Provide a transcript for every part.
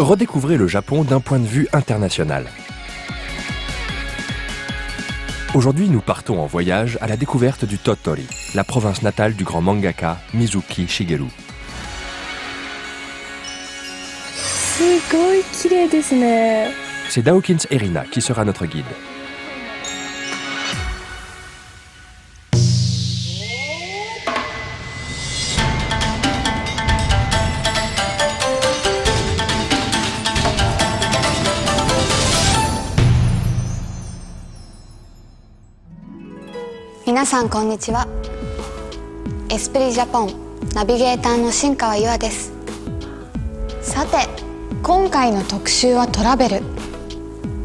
Redécouvrez le Japon d'un point de vue international. Aujourd'hui, nous partons en voyage à la découverte du Tottori, la province natale du grand mangaka Mizuki Shigeru. すごい綺麗ですね。 C'est Dawkins Erina qui sera notre guide. Minasan konnichiwa. エスプリジャポンナビゲーターの新川優愛です。さて、今回の特集はトラベル。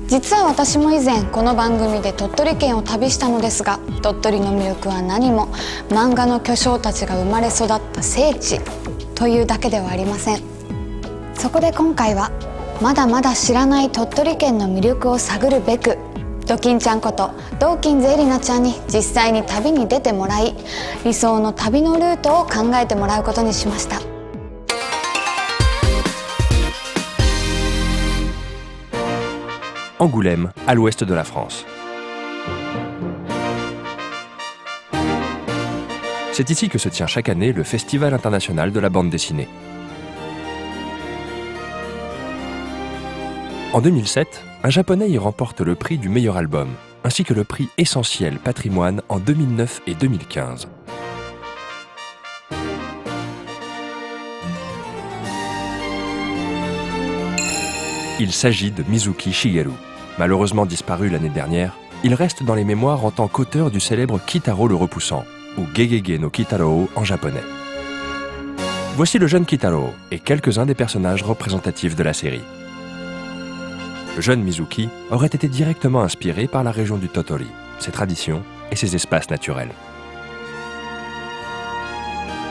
実は私も以前この番組で鳥取県を旅したのですが、鳥取の魅力は何も漫画の巨匠たちが生まれ育った聖地というだけではありません。そこで今回はまだまだ知らない鳥取県の魅力を探るべく、ドキンちゃんことドーキンズエリナちゃんに実際に旅に出てもらい、理想の旅のルートを考えてもらうことにしました。Angoulême, à l'ouest de la France. C'est ici que se tient chaque année le Festival international de la bande dessinée. En 2007, un Japonais y remporte le prix du meilleur album, ainsi que le prix Essentiel Patrimoine en 2009 et 2015. Il s'agit de Mizuki Shigeru. Malheureusement disparu l'année dernière, il reste dans les mémoires en tant qu'auteur du célèbre Kitaro le Repoussant, ou Gegege no Kitaro en japonais. Voici le jeune Kitaro et quelques-uns des personnages représentatifs de la série. Le jeune Mizuki aurait été directement inspiré par la région du Tottori, ses traditions et ses espaces naturels.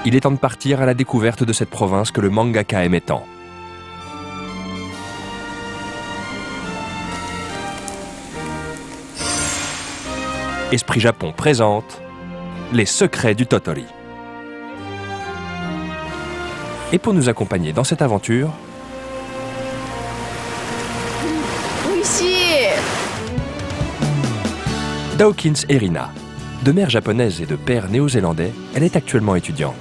Il est temps de partir à la découverte de cette province que le mangaka aimait tant. Esprit Japon présente les secrets du Tottori. Et pour nous accompagner dans cette aventure, Dawkins Erina. De mère japonaise et de père néo-zélandais, elle est actuellement étudiante.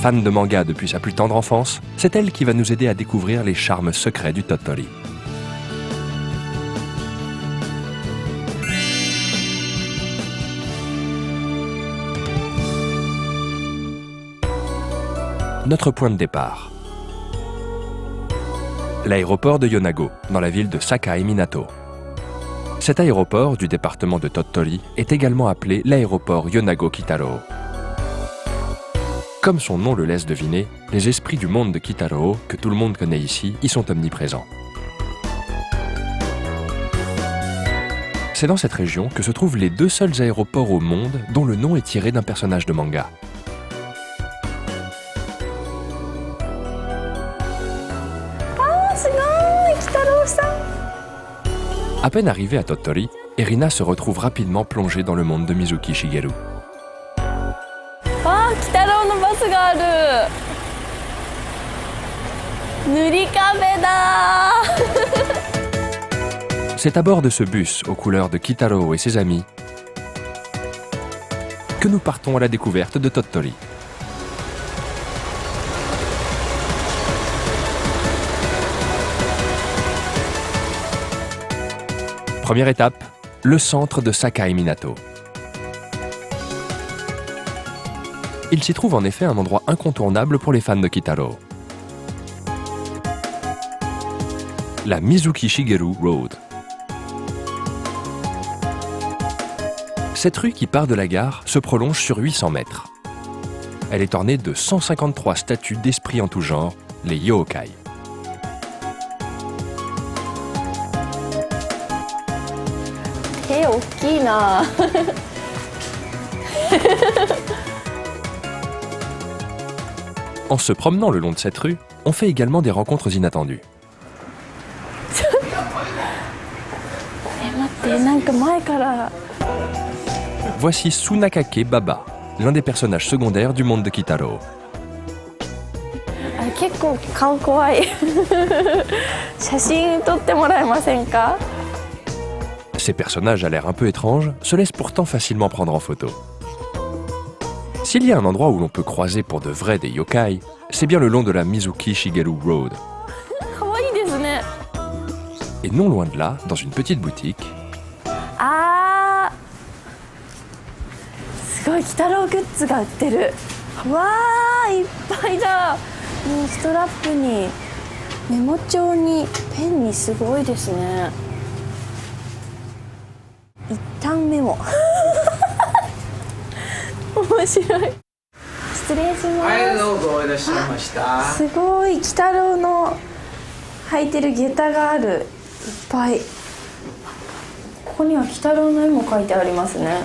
Fan de manga depuis sa plus tendre enfance, c'est elle qui va nous aider à découvrir les charmes secrets du Tottori. Notre point de départ. L'aéroport de Yonago, dans la ville de Sakai Minato. Cet aéroport du département de Tottori est également appelé l'aéroport Yonago Kitaro. Comme son nom le laisse deviner, les esprits du monde de Kitaro, que tout le monde connaît ici, y sont omniprésents. C'est dans cette région que se trouvent les deux seuls aéroports au monde dont le nom est tiré d'un personnage de manga. À peine arrivée à Tottori, Erina se retrouve rapidement plongée dans le monde de Mizuki Shigeru. Ah, Kitaro no bus ga aru. Nurikabe da. C'est à bord de ce bus aux couleurs de Kitaro et ses amis que nous partons à la découverte de Tottori. Première étape, le centre de Sakai Minato. Il s'y trouve en effet un endroit incontournable pour les fans de Kitaro. La Mizuki Shigeru Road. Cette rue qui part de la gare se prolonge sur 800 mètres. Elle est ornée de 153 statues d'esprits en tout genre, les yokai. En se promenant le long de cette rue, on fait également des rencontres inattendues. Voici Tsunakake Baba, l'un des personnages secondaires du monde de Kitaro. あ、結構顔怖い。写真撮ってもらえませんか？ Ces personnages à l'air un peu étranges se laissent pourtant facilement prendre en photo. S'il y a un endroit où l'on peut croiser pour de vrai des yokai, c'est bien le long de la Mizuki Shigeru Road. 可愛いですね。 Et non loin de là, dans une petite boutique, あー、すごい鬼太郎グッズが売ってる。わー、いっぱいだ。もうストラップにメモ帳にペンにすごいですね。一旦メモ。面白い。失礼します。はい、どうぞいらっしゃいました。すごい鬼太郎の履いてる下駄がある。いっぱい。ここには鬼太郎の絵も描いてありますね。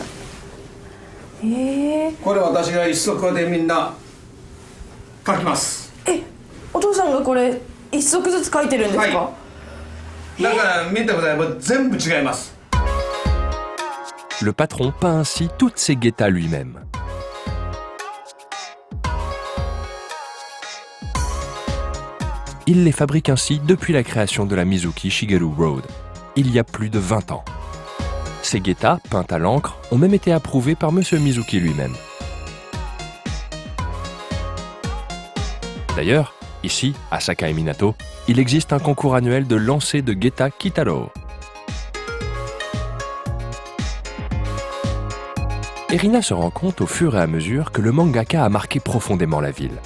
これ私が一足でみんな描きます。え、お父さんがこれ一足ずつ描いてるんですか？はい、だから見てください、もう全部違います。 le patron peint ainsi toutes ses getas lui-même. Il les fabrique ainsi depuis la création de la Mizuki Shigeru Road, il y a plus de 20 ans. Ces getas, peints à l'encre, ont même été approuvés par Monsieur Mizuki lui-même. D'ailleurs, ici, à Sakai Minato, il existe un concours annuel de lancer de geta Kitaro. Erina se rend compte au fur et à mesure que le mangaka a marqué profondément la ville.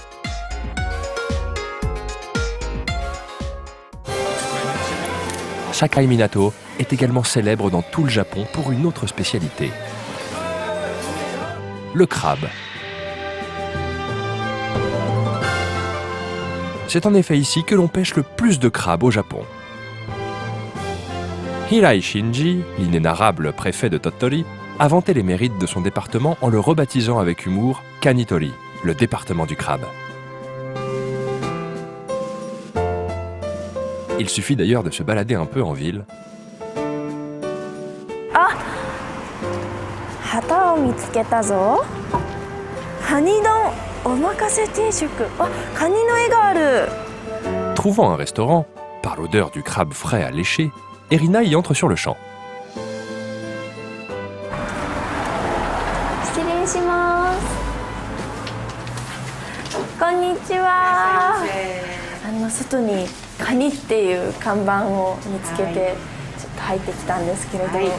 Sakai Minato est également célèbre dans tout le Japon pour une autre spécialité. Le crabe. C'est en effet ici que l'on pêche le plus de crabes au Japon. Hirai Shinji, l'inénarrable préfet de Tottori, a vanté les mérites de son département en le rebaptisant avec humour Kanitori, le département du crabe. Il suffit d'ailleurs de se balader un peu en ville. 旗を見つけたぞ。カニ丼おまかせ定食。あ、カニの絵がある。 Trouvant un restaurant, par l'odeur du crabe frais à lécher, Erina y entre sur le champ. 失礼します。こんにちは。外にカニっていう看板を見つけて、ちょっと入ってきたんですけれども、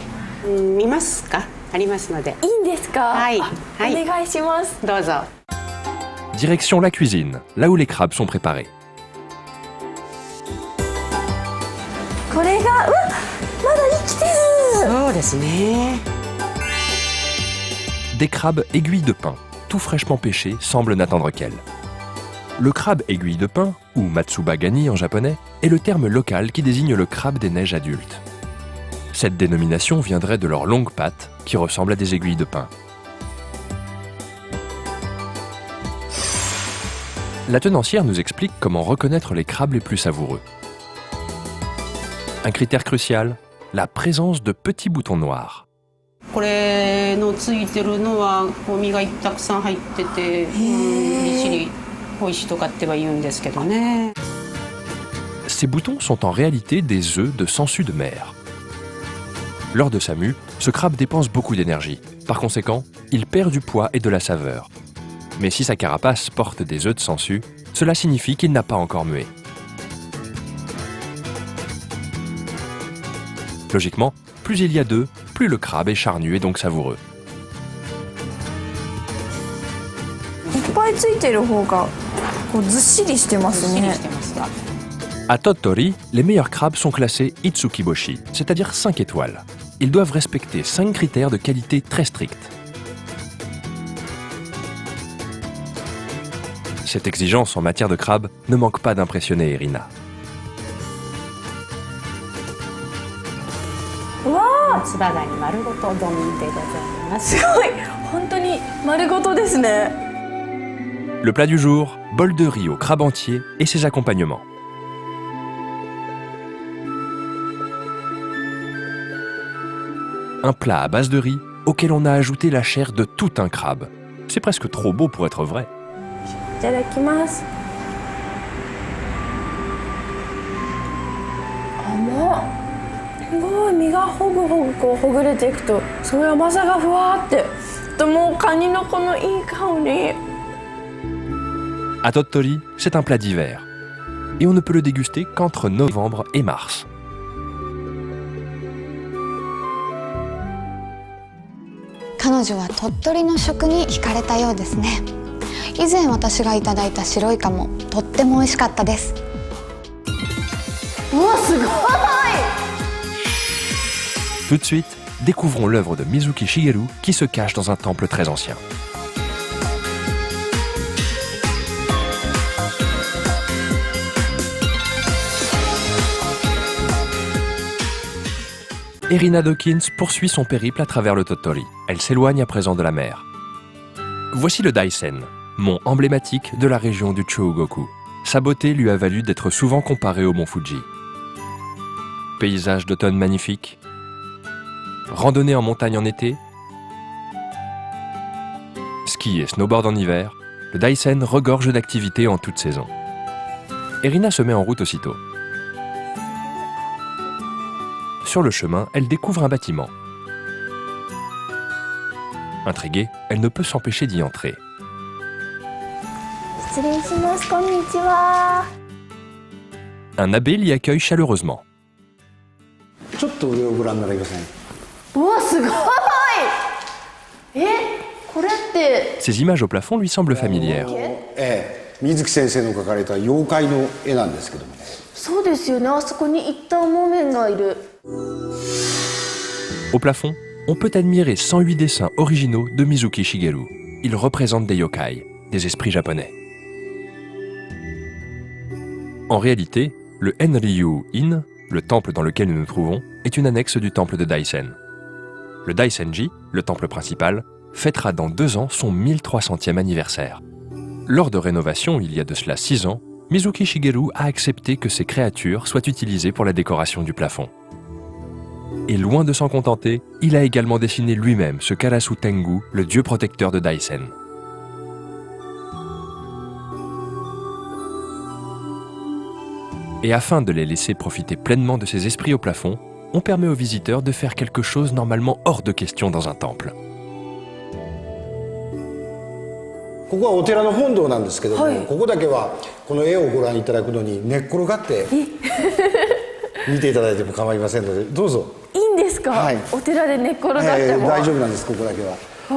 見ますか？ありますので。いいんですか？はい、お願いします。どうぞ。 Direction la cuisine, là où les crabes sont préparés. これが、まだ生きてる。そうですね。 Des crabes aiguilles de pin, tout fraîchement pêchés, semblent n'attendre qu'elle. Le crabe aiguille de pin, ou matsubagani en japonais, est le terme local qui désigne le crabe des neiges adultes. Cette dénomination viendrait de leurs longues pattes, qui ressemblent à des aiguilles de pin. La tenancière nous explique comment reconnaître les crabes les plus savoureux. Un critère crucial, la présence de petits boutons noirs. これのついてるのは身がたくさん入ってて、ぎっしり美味しいとかっては言うんですけどね。 Ces boutons sont en réalité des œufs de sangsues de mer. Lors de sa mue, ce crabe dépense beaucoup d'énergie. Par conséquent, il perd du poids et de la saveur. Mais si sa carapace porte des œufs de sangsue, cela signifie qu'il n'a pas encore mué. Logiquement, plus il y a d'œufs, plus le crabe est charnu et donc savoureux. いっぱいついてる方がこうずっしりしてますね。ずっしりしてますが。 À Tottori, les meilleurs crabes sont classés Itsukiboshi, c'est-à-dire 5 étoiles. Ils doivent respecter 5 critères de qualité très stricts. Cette exigence en matière de crabe ne manque pas d'impressionner Erina. 松葉ガニ丸ごと丼でございます。すごい、本当に丸ごとですね。 Le plat du jour, bol de riz au crabe entier et ses accompagnements. Un plat à base de riz auquel on a ajouté la chair de tout un crabe. C'est presque trop beau pour être vrai. いただきます。甘っ。すごい身がほぐほぐこうほぐれていくと、その甘さがふわーって、ともうカニのこのいい香り。À Tottori, c'est un plat d'hiver. Et on ne peut le déguster qu'entre novembre et mars. 彼女は鳥取の食に惹かれたようですね。以前私がいただいた白イカもとっても美味しかったです。うわ、すごい。 Tout de suite, découvrons l'œuvre de Mizuki Shigeru qui se cache dans un temple très ancien. Erina Dawkins poursuit son périple à travers le Tottori. Elle s'éloigne à présent de la mer. Voici le Daisen, mont emblématique de la région du Chugoku. Sa beauté lui a valu d'être souvent comparé au mont Fuji. Paysage d'automne magnifique, randonnée en montagne en été, ski et snowboard en hiver, le Daisen regorge d'activités en toute saison. Erina se met en route aussitôt. Sur le chemin, elle découvre un bâtiment. Intriguée, elle ne peut s'empêcher d'y entrer. 失礼します。こんにちは。 Un abbé l'y accueille chaleureusement. ちょっと上をご覧になりません？うわ、すごい。これって。 Ces images au plafond lui semblent familières. 水木先生の描かれた妖怪の絵なんですけどもね。そうですよね。あそこに一旦木綿がいる。 Au plafond, on peut admirer 108 dessins originaux de Mizuki Shigeru. Ils représentent des yokai, des esprits japonais. En réalité, le Enryu-in, le temple dans lequel nous nous trouvons, est une annexe du temple de Daisen. Le Daisenji, le temple principal, fêtera dans 2 ans son 1300e anniversaire. Lors de rénovation, il y a de cela 6 ans, Mizuki Shigeru a accepté que ces créatures soient utilisées pour la décoration du plafond. Et loin de s'en contenter, il a également dessiné lui-même ce Karasu Tengu, le dieu protecteur de Daisen. Et afin de les laisser profiter pleinement de ces esprits au plafond, on permet aux visiteurs de faire quelque chose normalement hors de question dans un temple. ここはお寺の本堂なんですけども、はいここだけはこの絵をご覧いただくのに寝っ転がって見ていただいても構いませんので、どうぞ。いいんですか。はいお寺で寝っ転がっても。大丈夫なんです、ここだけは。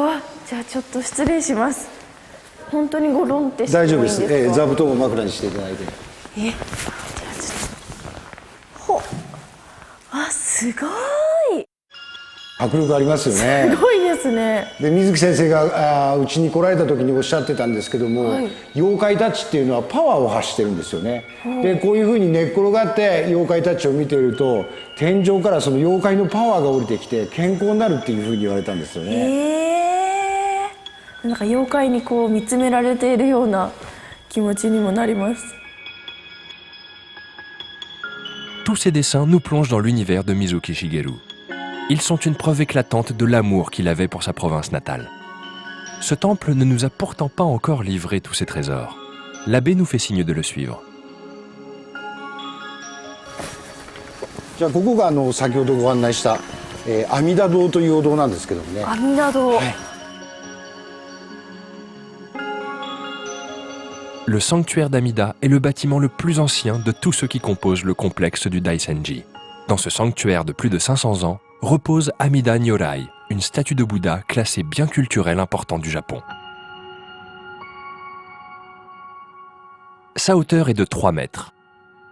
わ、じゃあちょっと失礼します。本当にゴロンってしてもいいん大丈夫でですす。か。座布団を枕にしていただいて。じゃあちょっと。ほ。あ、すごい。迫力ありますよね。すごいですね。で水木先生がうちに来られた時におっしゃってたんですけども、はい、妖怪たちっていうのはパワーを発してるんですよね。でこういうふうに寝っ転がって妖怪たちを見ていると、天井からその妖怪のパワーが降りてきて健康になるっていうふうに言われたんですよね。なんか妖怪にこう見つめられているような気持ちにもなります。 Tous ces dessins nous plongent dans l'univers de Mizuki Shigeru. Ils sont une preuve éclatante de l'amour qu'il avait pour sa province natale. Ce temple ne nous a pourtant pas encore livré tous ses trésors. L'abbé nous fait signe de le suivre. じゃあここが先ほどご案内した阿弥陀堂というお堂なんですけどもね。阿弥陀堂。Le sanctuaire d'Amida est le bâtiment le plus ancien de tous ceux qui composent le complexe du Daisenji. Dans ce sanctuaire de plus de 500 ans, repose Amida Nyorai, une statue de Bouddha classée bien culturel important du Japon. Sa hauteur est de 3 mètres.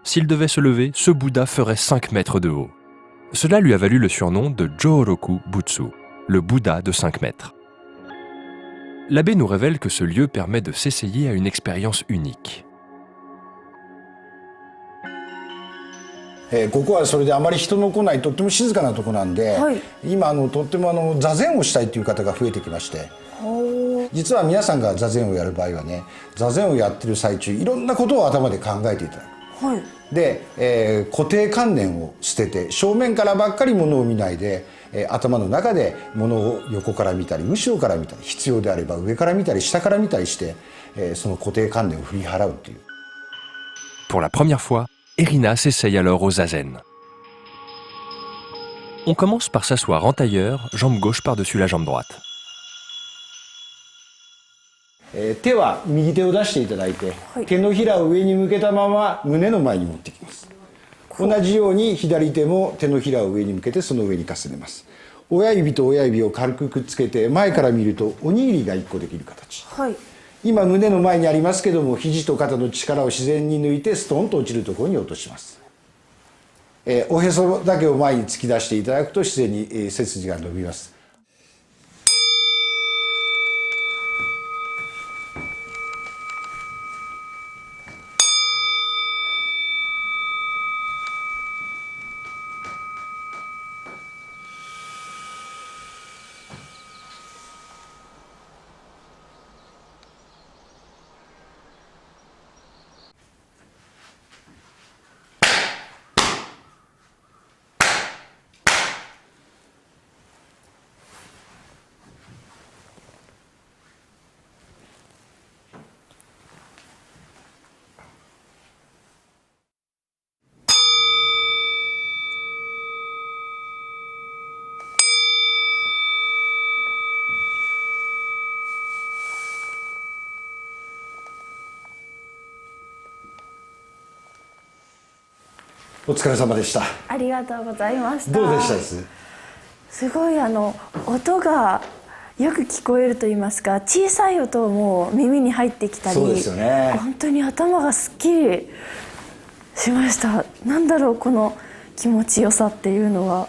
S'il devait se lever, ce Bouddha ferait 5 mètres de haut. Cela lui a valu le surnom de Jōroku Butsu, le Bouddha de 5 mètres. L'abbé nous révèle que ce lieu permet de s'essayer à une expérience unique. ここはそれであまり人の来ないとっても静かなとこなんで、はい、今とっても座禅をしたいという方が増えてきまして、実は皆さんが座禅をやる場合はね、座禅をやってる最中いろんなことを頭で考えていただく。はい、で、固定観念を捨てて正面からばっかりものを見ないで、頭の中でものを横から見たり後ろから見たり、必要であれば上から見たり下から見たりして、その固定観念を振り払うという。 Pour la première fois, Erina s'essaye alors au zazen. On commence par s'asseoir en tailleur, jambe gauche par-dessus la jambe droite. 手は右手を出していただいて、手のひらを上に向けたまま胸の前に持ってきます。同じように左手も手のひらを上に向けてその上に重ねます。親指と親指を軽くくっつけて前から見るとおにぎりが1個できる形、はい、今胸の前にありますけども、肘と肩の力を自然に抜いてストンと落ちるところに落とします。おへそだけを前に突き出していただくと自然に背筋が伸びます。お疲れ様でした。ありがとうございました。どうでしたです？すごい音がよく聞こえると言いますか、小さい音も耳に入ってきたり、そうですよね。本当に頭がすっきりしました。なんだろうこの気持ちよさっていうのは。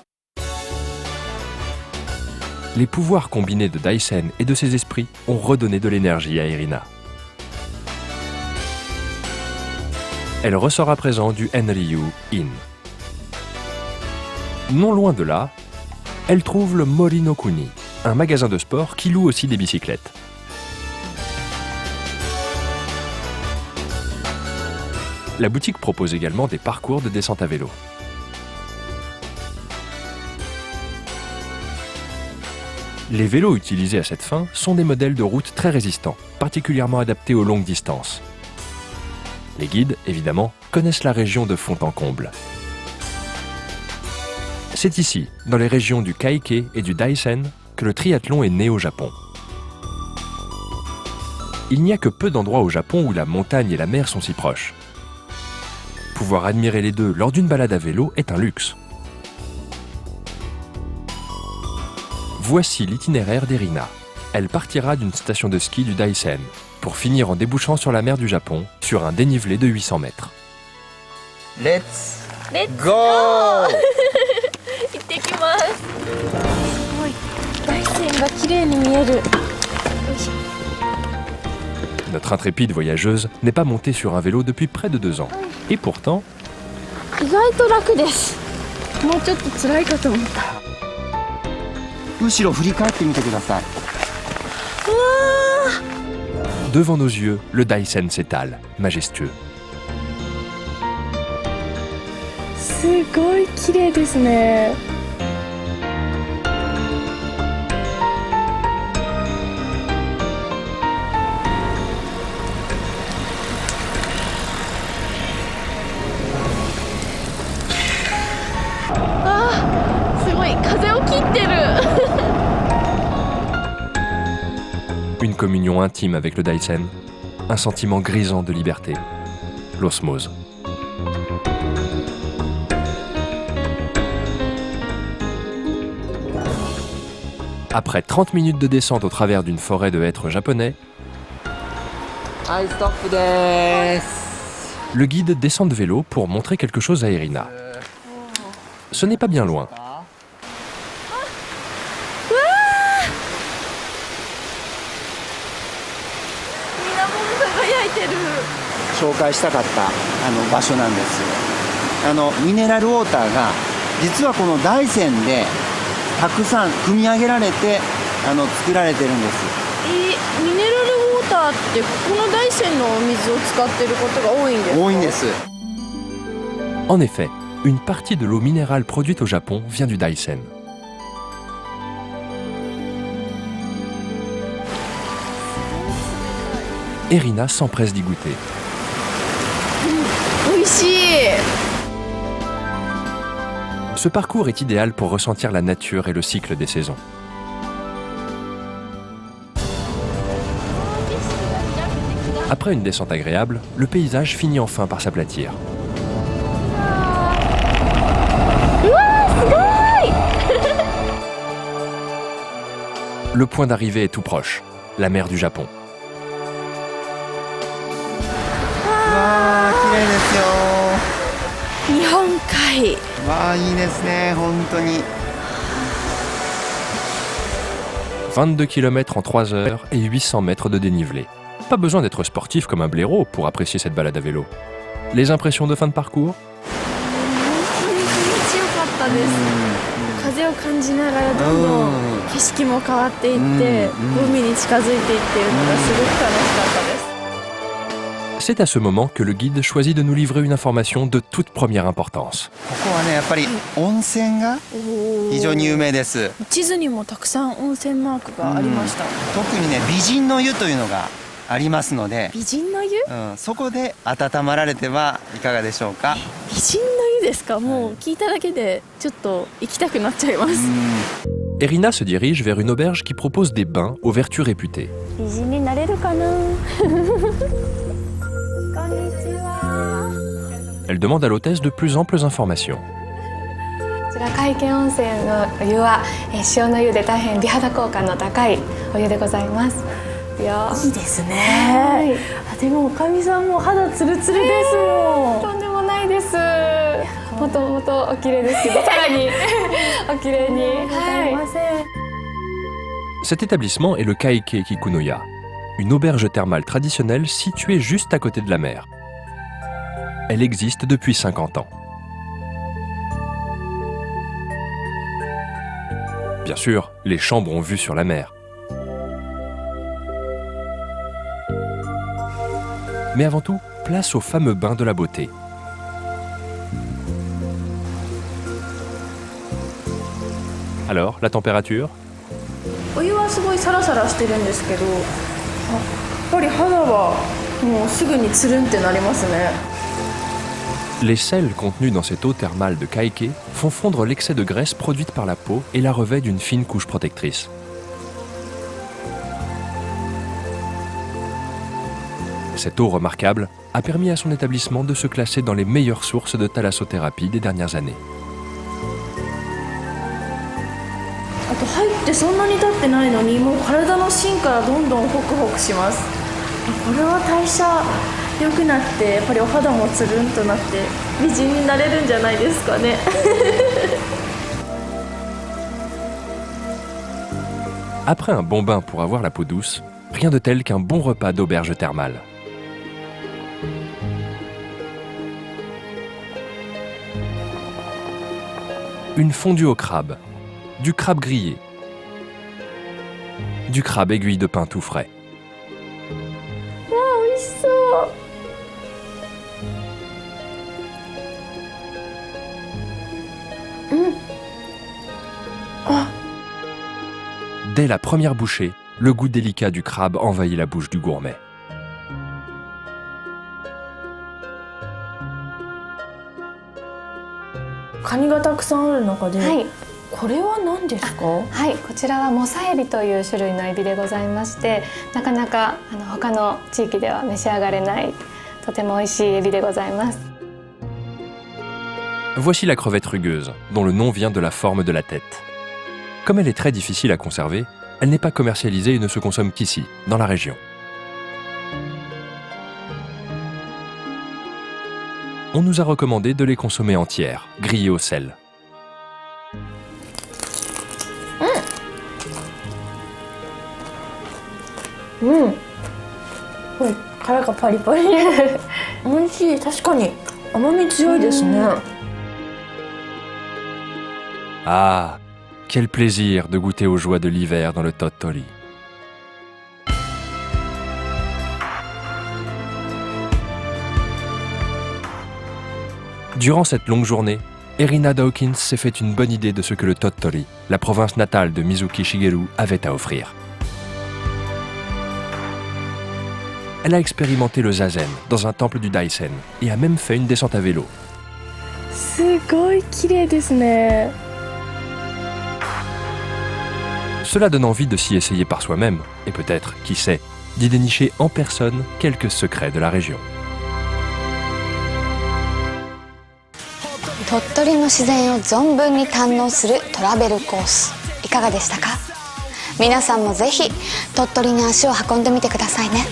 Les pouvoirs combinés de Daisen et de ses esprits ont redonné de l'énergie à Irina. Elle ressort à présent du Enryu Inn. Non loin de là, elle trouve le Morinokuni, un magasin de sport qui loue aussi des bicyclettes. La boutique propose également des parcours de descente à vélo. Les vélos utilisés à cette fin sont des modèles de route très résistants, particulièrement adaptés aux longues distances. Les guides, évidemment, connaissent la région de fond en comble. C'est ici, dans les régions du Kaike et du Daisen, que le triathlon est né au Japon. Il n'y a que peu d'endroits au Japon où la montagne et la mer sont si proches. Pouvoir admirer les deux lors d'une balade à vélo est un luxe. Voici l'itinéraire d'Irina. Elle partira d'une station de ski du Daisen, pour finir en débouchant sur la mer du Japon, sur un dénivelé de 800 mètres. Let's go! 行ってきます。すごい。大山が綺麗に見える。Notre intrépide voyageuse n'est pas montée sur un vélo depuis près de 2 ans. Et pourtant... 意外と楽です。もうちょっと辛いかと思った。後ろ振り返ってみてください。Devant nos yeux, le Daisen s'étale, majestueux. すごい綺麗ですね。あ、すごい風を切ってる。Une communion intime avec le Daisen, un sentiment grisant de liberté, l'osmose. Après 30 minutes de descente au travers d'une forêt de hêtres japonais, le guide descend de vélo pour montrer quelque chose à Irina. Ce n'est pas bien loin. 紹介したかった場所なんですよ。ミネラルウォーターが実はこの大山でたくさん組み上げられて作られてるんです。ミネラルウォーターってこの大山のお水を使ってることが多いんですか？多いんです。En effet, une partie de l'eau minérale produite au Japon vient du Daisen. Irina s'empresse d'y goûter. Ce parcours est idéal pour ressentir la nature et le cycle des saisons. Après une descente agréable, le paysage finit enfin par s'aplatir. Le point d'arrivée est tout proche, la mer du Japon. わあ綺麗ですよ。日本海。わあいいですね本当に。 22 km en 3 heures et 800 mètres de dénivelé. Pas besoin d'être sportif comme un blaireau pour apprécier cette balade à vélo. Les impressions de fin de parcours? 気持ちよかったです。風を感じながらどんどん景色も変わっていって海に近づいていっているのがすごく楽しかったです。 C'est à ce moment que le guide choisit de nous livrer une information de toute première importance. ここはねやっぱり温泉が非常に有名です。地図にもたくさん温泉マークがありました。特にね美人の湯というのがありますので、美人の湯？そこで温まられてはいかがでしょうか。美人の湯ですか？もう聞いただけでちょっと行きたくなっちゃいます。Erina se dirige vers une auberge qui propose des bains aux vertus réputées. 美人になれるかな？ Elle demande à l'hôtesse de plus amples informations. こちら海見温泉のお湯は塩の湯で大変美肌効果の高いお湯でございます。いやいいですね。でもおかみさんも肌ツルツルですよ。とんでもないです。もともとお綺麗ですけど、さらにお綺麗に。Cet établissement est le Kaike Kikunoya, une auberge thermale traditionnelle située juste à côté de la mer. Elle existe depuis 50 ans. Bien sûr, les chambres ont vue sur la mer. Mais avant tout, place au fameux bain de la beauté. Alors, la température? お湯はすごいサラサラしてるんですけど、やっぱり肌はもうすぐにつるんってなりますね。 Les sels contenus dans cette eau thermale de Kaike font fondre l'excès de graisse produite par la peau et la revêt d'une fine couche protectrice. Cette eau remarquable a permis à son établissement de se classer dans les meilleures sources de thalassothérapie des dernières années. あと入ってそんなに経ってないのにもう体の芯からどんどんホクホクします。これは代謝良くなってやっぱりお肌もつるんとなって美人になれるんじゃないですかね。Après un bon bain pour avoir la peau douce, rien de tel qu'un bon repas d'auberge thermale. Une fondue au crabe, du crabe grillé, du crabe aiguille de pain tout frais. 美味しそう。 Dès la première bouchée, le goût délicat du crabe envahit la bouche du gourmet. « カニがたくさんある中で、これは何ですか？はい、こちらはモサエビという種類のエビでございまして、なかなか他の地域では召し上がれないとても美味しいエビでございます。 Voici la crevette rugueuse, dont le nom vient de la forme de la tête. Comme elle est très difficile à conserver, elle n'est pas commercialisée et ne se consomme qu'ici, dans la région. On nous a recommandé de les consommer entières, grillées au sel. これ殻がパリパリ。美味しい。確かに甘み強いですね。Ah, quel plaisir de goûter aux joies de l'hiver dans le Tottori. Durant cette longue journée, Erina Dawkins s'est fait une bonne idée de ce que le Tottori, la province natale de Mizuki Shigeru, avait à offrir. Elle a expérimenté le zazen dans un temple du Daisen et a même fait une descente à vélo. すごい綺麗ですね。 Cela donne envie de s'y essayer par soi-même, et peut-être, qui sait, d'y dénicher en personne quelques secrets de la région. 鳥取の自然を存分に堪能するトラベルコースいかがでしたか？皆さんもぜひ鳥取に足を運んでみてくださいね。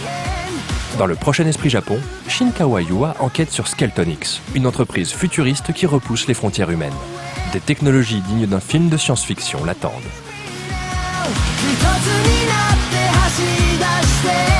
Dans le prochain Esprit Japon, Shinkawa Yua enquête sur Skeltonix, une entreprise futuriste qui repousse les frontières humaines. Des technologies dignes d'un film de science-fiction l'attendent. 一つになって走り出して